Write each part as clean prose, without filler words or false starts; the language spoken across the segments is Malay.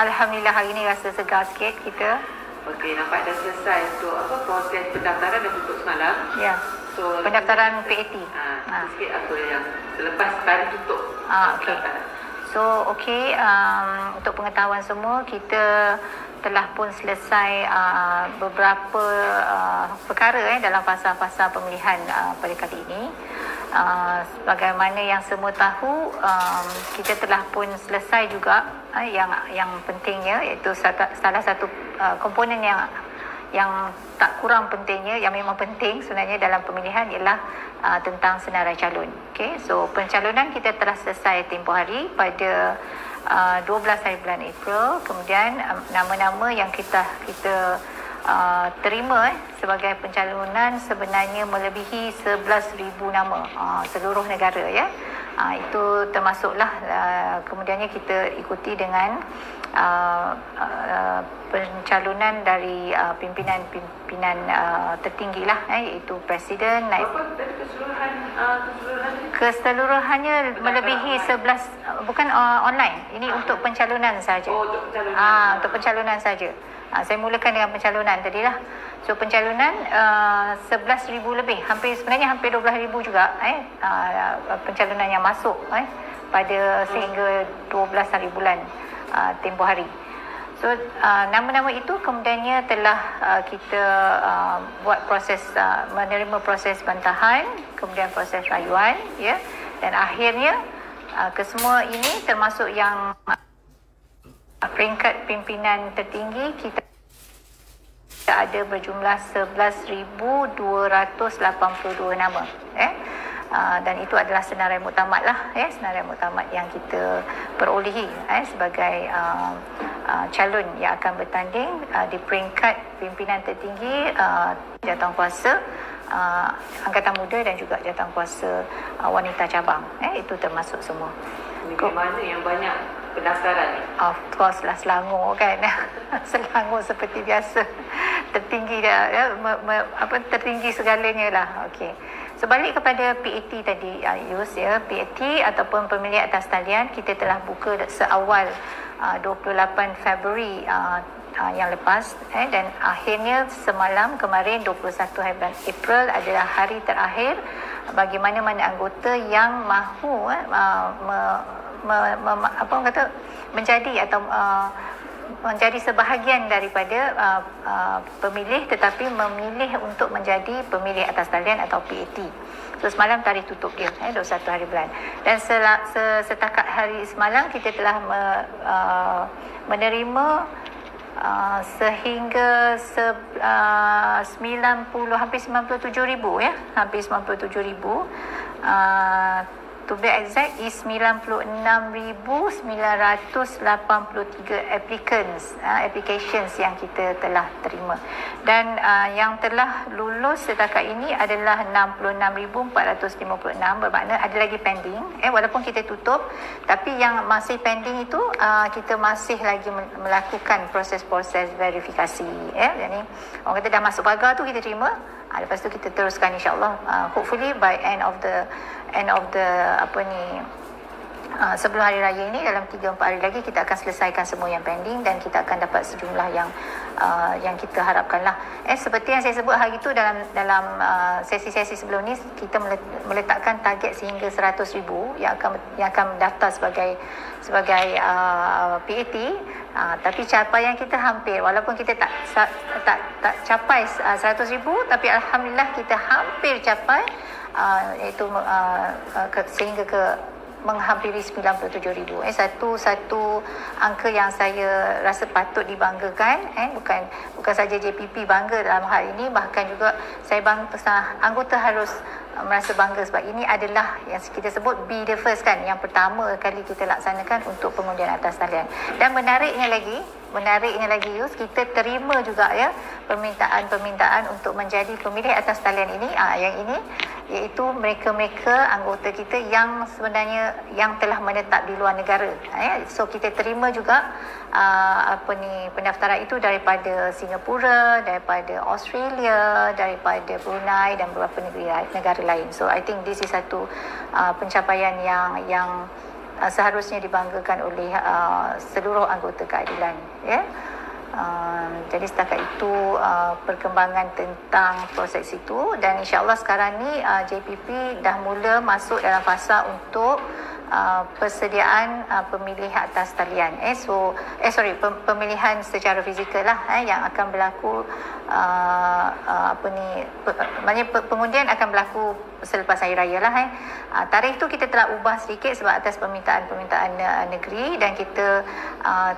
Alhamdulillah hari ni rasa segar sikit kita. Okey, nampak dah selesai untuk proses pendaftaran dah tutup semalam. Ya. So pendaftaran PAT. Sikit apa yang selepas hari tutup. Okey. So untuk pengetahuan semua, kita telah pun selesai beberapa perkara dalam fasa-fasa pemilihan pada kali ini. Sebagaimana yang semua tahu, kita telah pun selesai juga yang pentingnya, iaitu salah satu komponen yang tak kurang pentingnya, yang memang penting sebenarnya dalam pemilihan ialah tentang senarai calon. Okay, so pencalonan kita telah selesai tempoh hari pada 12 hari bulan April. Kemudian nama-nama yang kita terima sebagai pencalonan sebenarnya melebihi 11,000 nama seluruh negara ya. Itu termasuklah kemudiannya kita ikuti dengan pencalonan dari pimpinan tertinggi lah, iaitu presiden, naib. Keseluruhannya melebihi 11, bukan online. Ini untuk pencalonan saja. Untuk pencalonan saja. Saya mulakan dengan pencalonan tadilah. So pencalonan 11,000 lebih, sebenarnya hampir 12,000 juga pencalonan yang masuk pada sehingga 12 hari bulan tempoh hari. So nama-nama itu kemudiannya telah kita buat proses menerima proses bantahan, kemudian proses rayuan ya, dan akhirnya kesemua ini termasuk yang peringkat pimpinan tertinggi kita ada berjumlah 11,282 nama dan itu adalah senarai muktamad lah senarai muktamad yang kita perolehi sebagai calon yang akan bertanding di peringkat pimpinan tertinggi jawatankuasa angkatan muda dan juga jawatankuasa wanita cabang itu termasuk semua. Negeri mana yang banyak pendaftaran ni? Of course lah Selangor kan. Selangor seperti biasa tertinggi dah tertinggi segalanya lah. Okey. So balik kepada PAT tadi Yus ya, PAT ataupun pemilihan atas talian kita telah buka seawal 28 Februari yang lepas dan akhirnya semalam kemarin 21 April adalah hari terakhir bagi mana-mana anggota yang mahu menjadi atau menjadi sebahagian daripada pemilih tetapi memilih untuk menjadi pemilih atas talian atau PAT. So semalam tarikh tutup dia 21 hari bulan. Dan setakat hari semalam kita telah menerima sehingga 90 hampir 97,000 ya, hampir 97,000 to be exact is 96,983 applications yang kita telah terima, dan yang telah lulus setakat ini adalah 66,456, bermakna ada lagi pending walaupun kita tutup, tapi yang masih pending itu kita masih lagi melakukan proses-proses verifikasi jadi orang kata dah masuk pagar tu kita terima, lepas tu kita teruskan insya-Allah, hopefully by end of the sebelum hari raya ini, dalam 3-4 hari lagi kita akan selesaikan semua yang pending dan kita akan dapat sejumlah yang kita harapkanlah. Seperti yang saya sebut hari itu dalam sesi-sesi sebelum ni, kita meletakkan target sehingga 100,000 yang akan mendaftar sebagai PAT, tapi capaian kita hampir, walaupun kita tak capai 100,000, tapi alhamdulillah kita hampir capai iaitu sehingga ke menghampiri 97,000. Satu angka yang saya rasa patut dibanggakan, bukan saja JPP bangga dalam hal ini, bahkan juga saya anggota harus merasa bangga sebab ini adalah yang kita sebut be the first kan, yang pertama kali kita laksanakan untuk pengundian atas talian. Dan menariknya lagi Yus, kita terima juga ya permintaan untuk menjadi pemilih atas talian ini, yang ini iaitu mereka-mereka anggota kita yang sebenarnya yang telah menetap di luar negara. So kita terima juga pendaftaran itu daripada Singapura, daripada Australia, daripada Brunei dan beberapa negara lain. So I think this is satu pencapaian yang seharusnya dibanggakan oleh seluruh anggota keadilan, ya. Jadi setakat itu perkembangan tentang proses itu, dan insya-Allah sekarang ni JPP dah mula masuk dalam fasa untuk persediaan pemilih atas talian, pemilihan secara fizikal lah, yang akan berlaku maknanya pengundian akan berlaku selepas hari raya lah. Tarikh tu kita telah ubah sedikit sebab atas permintaan negeri, dan kita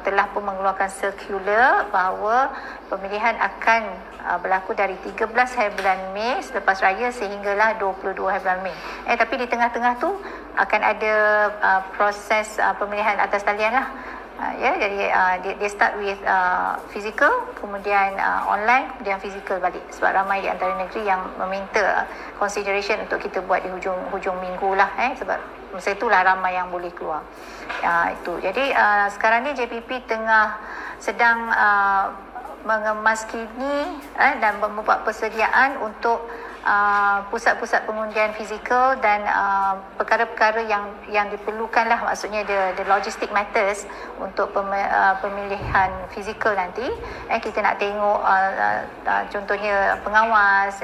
telah pun mengeluarkan sirkular bahawa pemilihan akan berlaku dari 13 hari bulan Mei selepas raya sehinggalah 22 hari bulan Mei. Tapi di tengah-tengah tu akan ada proses pemilihan atas talian lah. Jadi dia start with physical, kemudian online, kemudian physical balik, sebab ramai di antara negeri yang meminta consideration untuk kita buat di hujung minggu lah, sebab masa itulah ramai yang boleh keluar. Itu. Jadi sekarang ni JPP sedang mengemas kini dan membuat persediaan untuk pusat-pusat pengundian fizikal dan perkara-perkara yang diperlukan lah, maksudnya the logistic matters untuk pemilihan fizikal nanti. Kita nak tengok contohnya pengawas,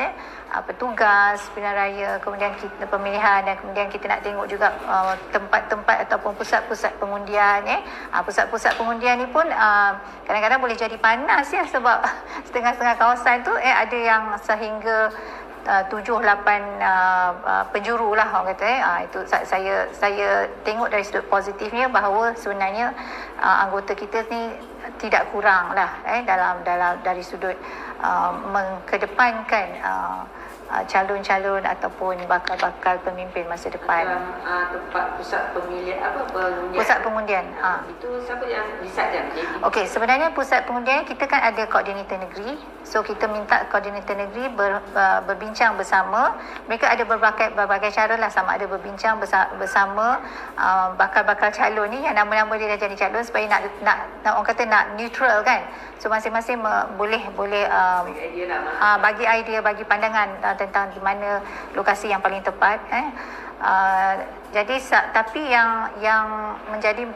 petugas pilihan raya, kemudian kita pemilihan, dan kemudian kita nak tengok juga tempat-tempat ataupun pusat-pusat pengundian. Pusat-pusat pengundian ni pun kadang-kadang boleh jadi panas, ya, sebab setengah-setengah kawasan tu ada yang sehingga 7-8 penjuru lah orang kata. Itu saya tengok dari sudut positifnya bahawa sebenarnya anggota kita ni tidak kurang lah dalam dari sudut mengedepankan calon-calon ataupun bakal-bakal pemimpin masa depan. Tempat pusat pemilihan pengundian. Pusat pengundian. Itu siapa yang decide yang JPP? Okey, sebenarnya pusat pengundian kita kan ada koordinator negeri. So kita minta koordinator negeri berbincang bersama. Mereka ada berbagai cara lah, sama ada berbincang bersama bakal-bakal calon ni yang nama-nama dia dah jadi calon, supaya nak orang kata nak neutral kan. So masing-masing boleh bagi idea, bagi pandangan tentang di mana lokasi yang paling tepat. Jadi tapi yang menjadi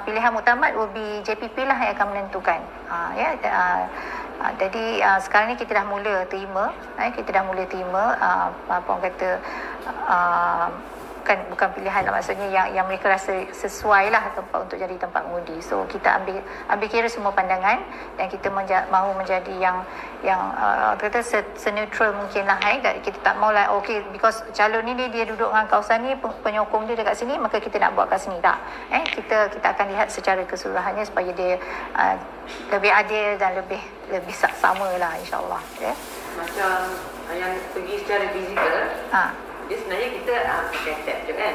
pilihan muktamad will be JPP lah yang akan menentukan. Jadi sekarang ni kita dah mula terima, apa orang kata, bukan pilihan lah, maksudnya yang mereka rasa sesuai lah tempat untuk jadi tempat mengundi. So kita ambil kira semua pandangan, dan kita mahu menjadi yang kata seneutral mungkin lah. Kita tak mau lah because calon ni dia duduk dengan kawasan ni, penyokong dia dekat sini, maka kita nak buat kat sini. Tak. Kita akan lihat secara keseluruhannya supaya dia lebih adil dan lebih sama lah, insyaAllah. Macam yang pergi secara fizikal, dia sebenarnya kita pakai tab je kan.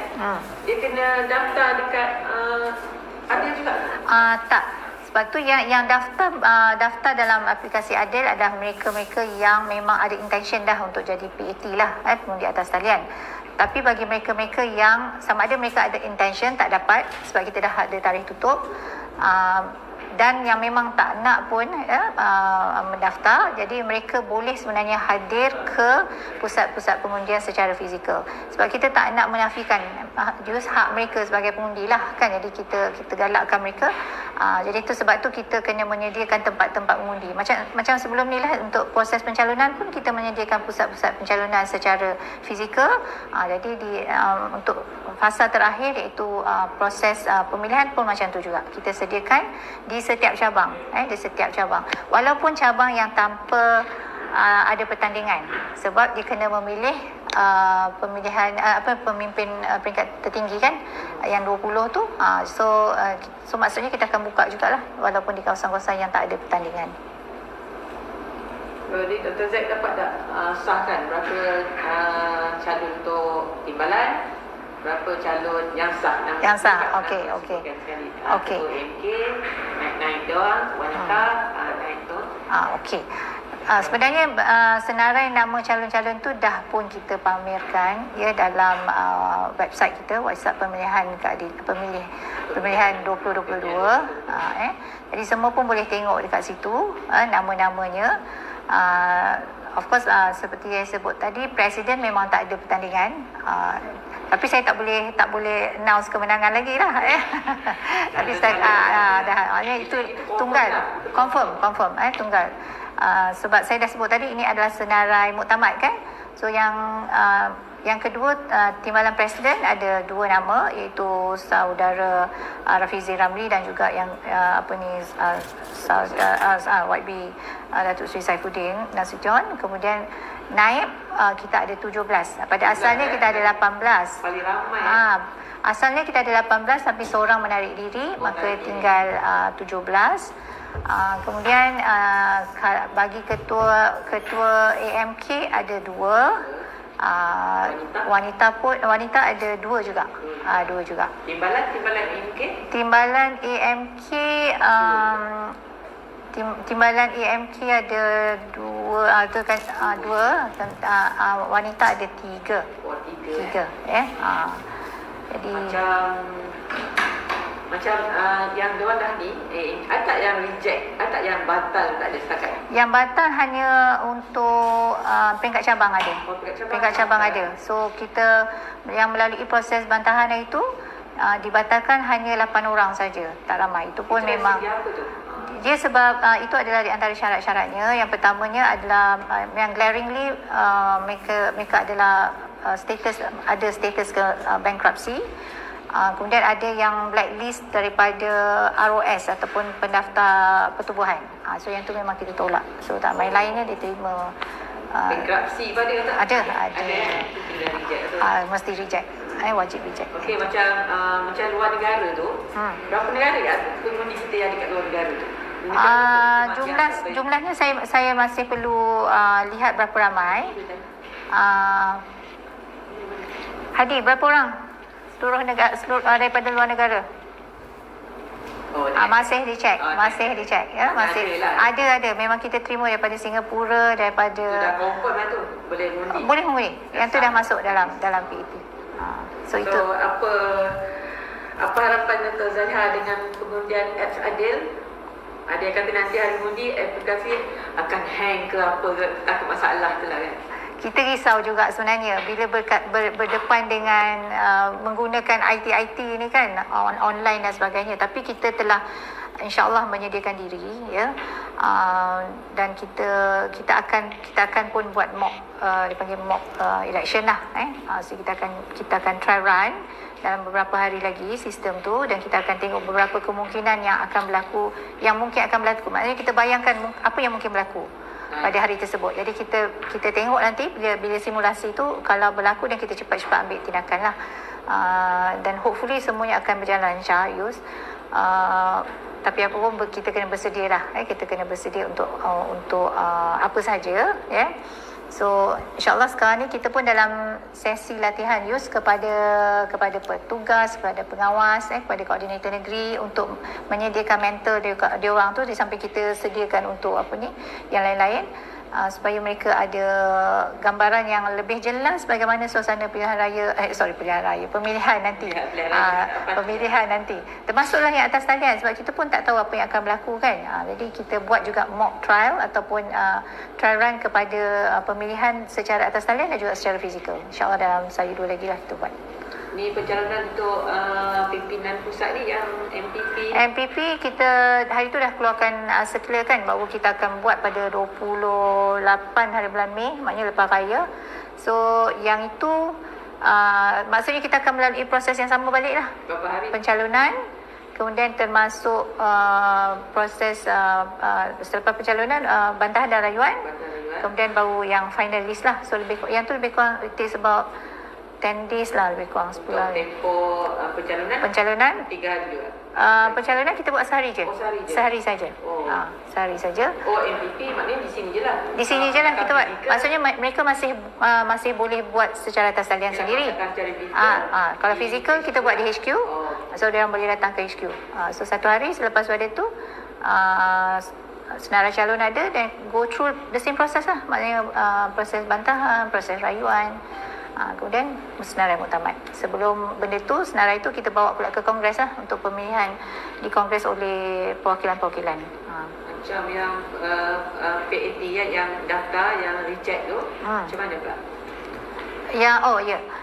Dia kena daftar dekat ada juga. Tak. Sebab tu yang daftar dalam aplikasi Adil adalah mereka-mereka yang memang ada intention dah untuk jadi PAT lah, pengundi atas talian. Tapi bagi mereka-mereka yang sama ada mereka ada intention tak dapat sebab kita dah ada tarikh tutup, dan yang memang tak nak pun mendaftar, jadi mereka boleh sebenarnya hadir ke pusat-pusat pengundian secara fizikal. Sebab kita tak nak menafikan just hak mereka sebagai pengundi lah kan, jadi kita galakkan mereka. Jadi itu sebab tu kita kena menyediakan tempat-tempat mengundi. Macam sebelum ni lah, untuk proses pencalonan pun kita menyediakan pusat-pusat pencalonan secara fizikal. Jadi untuk fasa terakhir iaitu proses pemilihan pun macam tu juga. Kita sediakan di setiap cabang, walaupun cabang yang tanpa ada pertandingan, sebab dia kena memilih pemilihan pemimpin peringkat tertinggi kan, yang 20 tu. So maksudnya kita akan buka jugalah walaupun di kawasan-kawasan yang tak ada pertandingan. Jadi Dr. Zack dapat tak sahkan berapa calon untuk timbalan, berapa calon yang sah? Yang sah, okey. MK naik doang, wanita naik tu. Okey. Sebenarnya senarai nama calon-calon tu dah pun kita pamerkan dalam website kita, WhatsApp pemilihan 2022. Jadi semua pun boleh tengok dekat situ nama-namanya. Of course seperti yang sebut tadi, Presiden memang tak ada pertandingan. Tapi saya tak boleh announce kemenangan lagi lah. Tapi itu tunggal, confirm, tunggal. Sebab saya dah sebut tadi ini adalah senarai muktamad kan. So yang kedua, timbalan presiden ada 2 nama, iaitu saudara Rafizi Ramli dan juga yang YB Datuk Seri Saifuddin Nasution. Kemudian naib kita ada 17. Pada asalnya kita ada 18. Paling ramai. Asalnya kita ada 18 tapi seorang menarik diri, maka tinggal 17. Kemudian bagi ketua AMK ada 2. Wanita ada 2 juga. 2 juga. Timbalan AMK ada 2, tu kan 2, wanita ada 3. 3 jadi macam yang diorang dah ni, ada yang reject, ada yang batal, tak ada setakat. Yang batal hanya untuk peringkat cabang ada. Peringkat cabang ada. So kita yang melalui proses bantahan itu dibatalkan hanya 8 orang saja, tak ramai. Itu pun memang dia sebab itu adalah di antara syarat-syaratnya. Yang pertamanya adalah yang glaringly mereka adalah status bankruptcy. Kemudian ada yang blacklist daripada ROS ataupun pendaftar pertubuhan. So yang tu memang kita tolak. So tak main lainnya dia terima. Bankruptcy pada tak? Ada. Mesti reject. Wajib reject. Okey, macam luar negara tu. Berapa negara ya pengundi kita yang dekat luar negara tu? Jumlahnya saya masih perlu lihat berapa ramai. Hadi, berapa orang? Seluruh negara, daripada luar negara. Masih dicek, ya, masih ada. Memang kita terima daripada Singapura, daripada. Sudah confirm lah tu, boleh mengundi. Boleh mengundi. Yang tu dah masuk dalam PET. So itu. Apa harapan Dr. Zaliha dengan pengundian apps Adil? Ada yang kata nanti hari mengundi aplikasi akan hang ke apa ke, takut masalah tu lah kan. Kita risau juga sebenarnya bila berdepan dengan menggunakan IT ni kan, online dan sebagainya. Tapi kita telah insya-Allah menyediakan diri, ya. Dan kita akan pun buat mock, dipanggil mock election lah. So kita akan try run dalam beberapa hari lagi sistem tu, dan kita akan tengok beberapa kemungkinan yang akan berlaku, yang mungkin akan berlaku. Maknanya kita bayangkan apa yang mungkin berlaku pada hari tersebut. Jadi kita tengok nanti bila simulasi tu kalau berlaku, dan kita cepat-cepat ambil tindakan lah. Dan hopefully semuanya akan berjalan lancar, Yus. Tapi apa pun kita kena bersedia lah. Kita kena bersedia untuk apa saja, ya. So insyaAllah sekarang ni kita pun dalam sesi latihan, Yus, kepada petugas, kepada pengawas, kepada koordinator negeri, untuk menyediakan mentor dia orang tu, di samping kita sediakan untuk yang lain-lain, supaya mereka ada gambaran yang lebih jelas bagaimana suasana pemilihan nanti. Pemilihan nanti. Termasuklah yang atas talian, sebab kita pun tak tahu apa yang akan berlaku kan. Jadi kita buat juga mock trial ataupun trial run kepada pemilihan secara atas talian dan juga secara fizikal. InsyaAllah dalam sehari 2 lagi lah kita buat. Ni pencalonan untuk pimpinan pusat ni yang MPP kita hari tu dah keluarkan circular kan, bahawa kita akan buat pada 28 hari bulan Mei, maknanya lepas raya. So yang itu maksudnya kita akan melalui proses yang sama balik lah. Berapa hari? Pencalonan, kemudian termasuk proses selepas pencalonan bantahan dan rayuan, kemudian baru yang final list lah. So yang tu lebih kurang it takes about 10 days lah, lebih kurang 10 hari. Tempoh pencalonan 3 hari juga. Pencalonan kita buat sehari je. Sehari saja. Sehari saja. MPP maknanya di sini je lah. Di sini je lah kita buat. Maksudnya mereka masih boleh buat secara atas talian sendiri. Kalau fizikal kita buat di HQ. So dia orang boleh datang ke HQ. So 1 hari selepas pada tu senarai calon ada, dan go through the same process lah. Maknanya proses bantahan, proses rayuan, kemudian senarai muktamad. Sebelum benda tu, senarai tu kita bawa pula ke Kongres lah, untuk pemilihan di Kongres oleh perwakilan-perwakilan. Macam yang PAT yang daftar, yang reject tu, macam mana pula?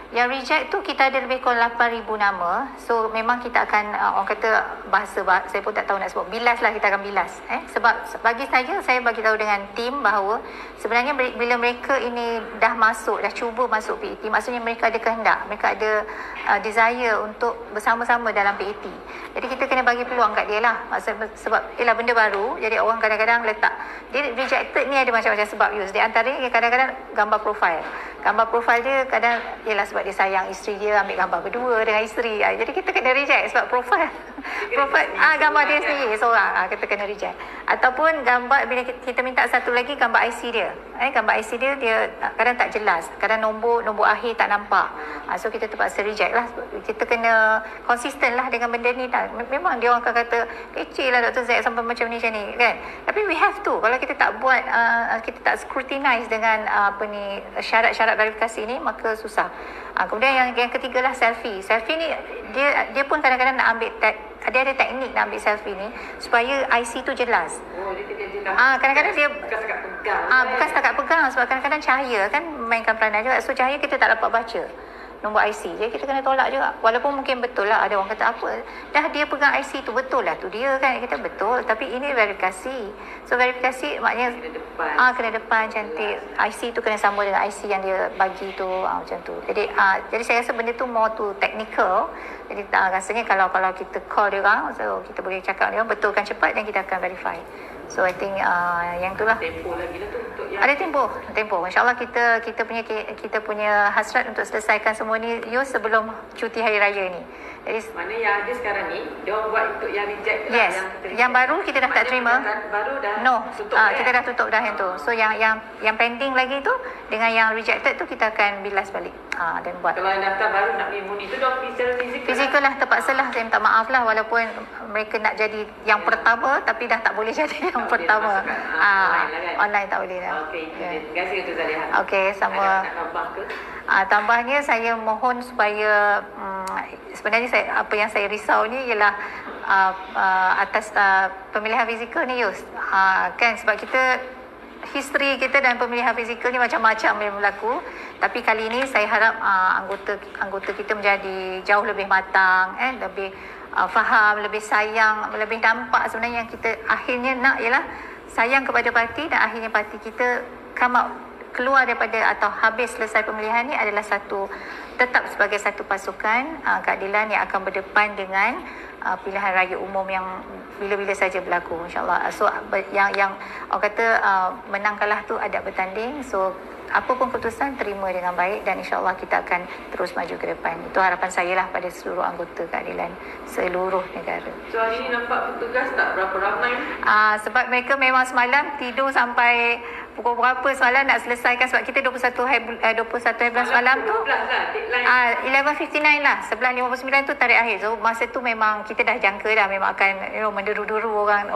Yang reject tu kita ada lebih kurang 8,000 nama. So memang kita akan orang kata bahasa saya pun tak tahu nak sebut, bilas lah, kita akan bilas. Sebab bagi saya bagi tahu dengan tim bahawa sebenarnya bila mereka ini dah masuk, dah cuba masuk PET, maksudnya mereka ada kehendak, mereka ada desire untuk bersama-sama dalam PET. Jadi kita kena bagi peluang kat dia lah. Sebab ialah benda baru, jadi orang kadang-kadang letak, dia rejected ni ada macam-macam sebab use. Di antaranya kadang-kadang gambar profil. Gambar profil dia kadang ialah sebab dia sayang isteri dia, ambil gambar berdua dengan isteri. Jadi kita kena reject sebab profil gambar dia sendiri seorang, kita kena reject. Ataupun gambar, bila kita minta satu lagi gambar IC dia. Gambar IC dia kadang tak jelas, kadang nombor akhir tak nampak. So kita terpaksa reject lah. Kita kena konsisten lah dengan benda ni. Memang dia orang akan kata kecil lah Dr. Z sampai macam ni kan. Tapi we have to, kalau kita tak buat, kita tak scrutinize dengan syarat-syarat verifikasi ni, maka susah. Kemudian yang ketiga lah selfie. Selfie ni dia pun kadang-kadang nak ambil dia ada teknik nak ambil selfie ni supaya IC tu jelas. Dia jelas. Kadang-kadang dia bukan setakat pegang. Bukan setakat pegang, sebab kadang-kadang cahaya kan mainkan peranan juga. So cahaya kita tak dapat baca nombor IC. Jadi kita kena tolak juga. Walaupun mungkin betul lah, ada orang kata apa, dah dia pegang IC tu, betul lah tu dia kan. Kita betul, tapi ini verifikasi. So verifikasi maknanya kena depan cantik. IC tu kena sama dengan IC yang dia bagi tu, macam tu. Jadi saya rasa benda tu more to technical. Jadi rasanya kalau kita call dia orang, so kita boleh cakap dia orang, betulkan cepat dan kita akan verify. So I think yang tu lah. Tempoh lagi lah tu untuk yang ada tempoh. InsyaAllah kita punya hasrat untuk selesaikan semua ni sebelum cuti hari raya ni. Jadi mana yang ada sekarang ni, dia orang buat untuk yang reject yes, lah, yang baru kita dah tak terima. Baru dah tutup kita dah tutup dah yang tu. So yang pending lagi tu dengan yang rejected tu kita akan bilas balik dan buat. Kalau yang daftar baru nak pergi muni tu dah secara fizikal lah, terpaksa lah. Saya minta maaf lah, walaupun mereka nak jadi yang pertama tapi dah tak boleh jadi yang pertama. Online tak boleh dah. Okey, terima kasih Dr. Zaliha. Okey, sama. Nak tambah ke? Tambahnya saya mohon supaya sebenarnya apa yang saya risau ni ialah atas pemilihan fizikal ni kan, sebab kita history kita dan pemilihan fizikal ni macam-macam yang berlaku. Tapi kali ini saya harap anggota kita menjadi jauh lebih matang, lebih faham, lebih sayang, lebih nampak sebenarnya yang kita akhirnya nak ialah sayang kepada parti, dan akhirnya parti kita keluar daripada atau habis selesai pemilihan ni adalah tetap sebagai satu pasukan keadilan yang akan berdepan dengan pilihan raya umum yang bila-bila saja berlaku, insyaAllah. So yang orang kata menang kalah tu ada bertanding. So apa pun keputusan terima dengan baik, dan insyaAllah kita akan terus maju ke depan. Itu harapan saya lah pada seluruh anggota keadilan seluruh negara. So hari ni nampak petugas tak berapa ramai? Sebab mereka memang semalam tidur sampai pukul berapa semalam nak selesaikan, sebab kita 21 Februari semalam tu 11.59 lah, 11.59 tu tarikh akhir. So masa tu memang kita dah jangka dah memang akan menderu-deru orang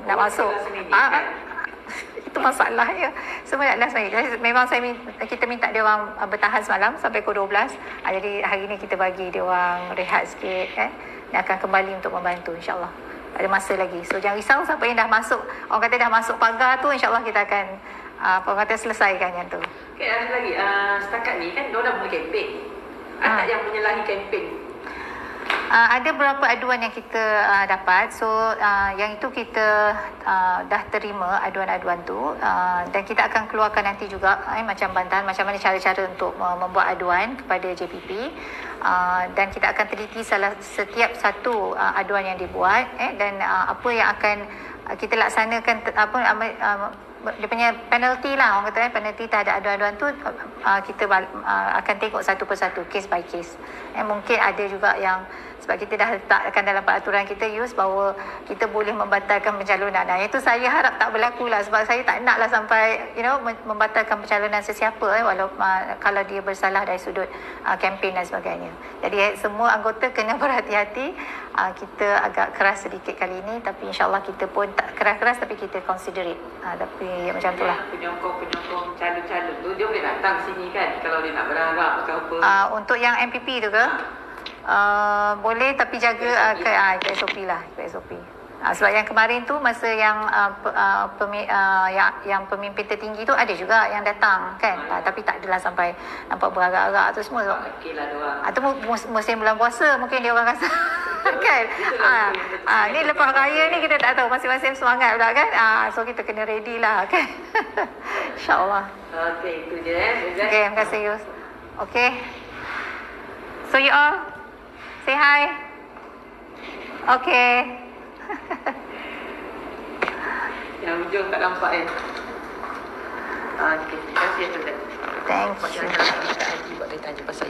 nak masuk. Itu masalahnya. Semua nak last minute. Memang kita minta dia orang bertahan semalam sampai pukul 12. Jadi hari ni kita bagi dia orang rehat sikit kan. Dan akan kembali untuk membantu, insyaAllah. Ada masa lagi. So jangan risau siapa yang dah masuk. Orang kata dah masuk pagar tu, insyaAllah kita akan selesaikan yang tu. Okay, ada lagi. Setakat ni kan diorang dah mula kempen. Ada yang menyalahi kempen? Ada beberapa aduan yang kita dapat. So yang itu kita dah terima aduan-aduan tu, dan kita akan keluarkan nanti juga macam bantahan macam mana cara-cara untuk membuat aduan kepada JPP, dan kita akan teliti setiap satu aduan yang dibuat, dan apa yang akan kita laksanakan, dia punya penalty lah, orang kata penalty terhadap aduan-aduan tu kita akan tengok satu persatu, case by case. Mungkin ada juga yang sebab kita dah letakkan dalam peraturan kita bahawa kita boleh membatalkan pencalonan. Itu saya harap tak berlaku lah, sebab saya tak nak lah sampai membatalkan pencalonan sesiapa kalau dia bersalah dari sudut kempen dan sebagainya. Jadi semua anggota kena berhati-hati. Kita agak keras sedikit kali ini, tapi insyaAllah kita pun tak keras-keras, tapi kita considerate. Tapi macam tu lah. Penyokong calon-calon tu dia boleh datang sini kan kalau dia nak berharap ke apa? Untuk yang MPP tu ke? Boleh, tapi jaga ke SOP lah, ke SOP. Sebab yang kemarin tu masa yang yang pemimpin tertinggi tu ada juga yang datang kan. Tapi tak adalah sampai nampak berarak-arak tu semua. Okeylah diorang. Atau musim bulan puasa mungkin dia orang rasa kan. Ni lepas raya ni kita tak tahu, masing-masing semangat pula kan. So kita kena ready lah kan. InsyaAllah. Okey, itu je Okay, terima kasih Yus. Okay. So you all say hi. Okay. Yang hujung tak nampak kan. Okey, terima kasih Tuan. Thank you. Macam mana kita haji buat dia tanya pasal